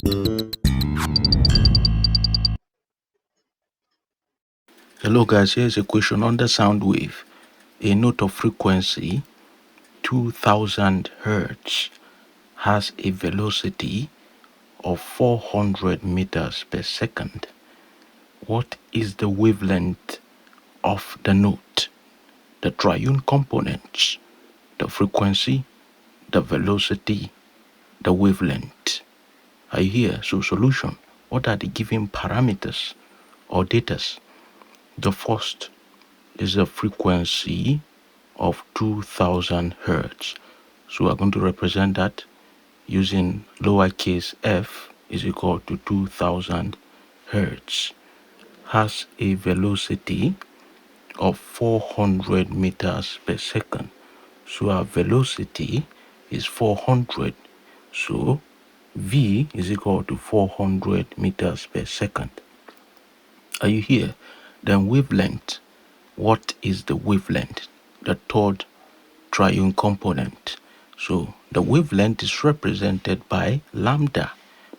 Hello guys, here's a question on the sound wave. A note of frequency 2000 Hertz has a velocity of 400 meters per second. What is the wavelength of the note? The triune components, the frequency, the velocity, the wavelength. Are you here? So solution. What are the given parameters or datas? The first is the frequency of 2000 Hertz. So we're going to represent that using lowercase f is equal to 2000 Hertz. Has a velocity of 400 meters per second. So our velocity is 400. So v is equal to 400 meters per second. Are you here? Then wavelength. What is the wavelength? The third triune component. So the wavelength is represented by lambda.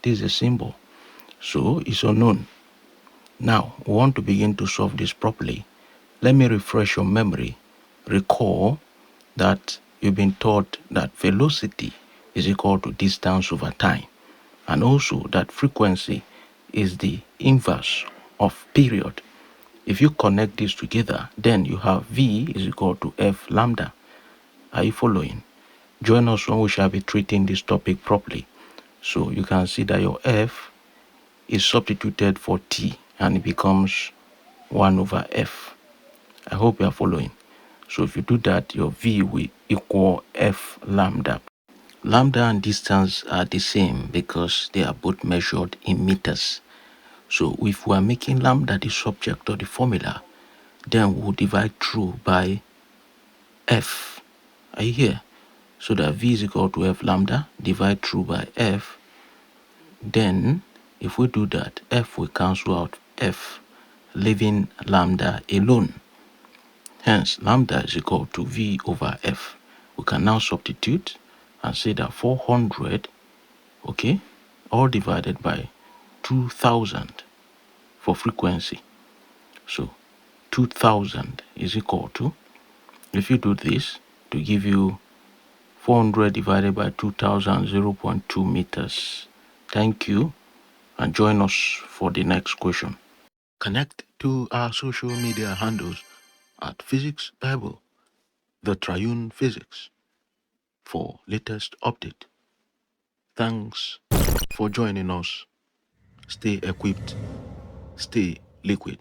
This is a symbol. So it's unknown. Now we want to begin to solve this properly. Let me refresh your memory. Recall that you've been taught that velocity is equal to distance over time, and also that frequency is the inverse of period. If you connect these together, then you have V is equal to F lambda. Are you following? Join us when we shall be treating this topic properly. So you can see that your F is substituted for T and it becomes 1 over F. I hope you are following. So if you do that, your V will equal F lambda. Lambda and distance are the same because they are both measured in meters. So if we are making lambda the subject of the formula, then we'll divide through by F. Are you here? So that V is equal to F lambda, divide through by F. Then if we do that, F will cancel out F, leaving lambda alone. Hence, lambda is equal to V over F. We can now substitute and say that 400, okay, all divided by 2000 for frequency. So 2000 is equal to, if you do this, to give you 400 divided by 2000, 0.2 meters. Thank you, and join us for the next question. Connect to our social media handles at PhysicsBible, the Triune Physics, for latest update. Thanks for joining us. Stay equipped, stay liquid.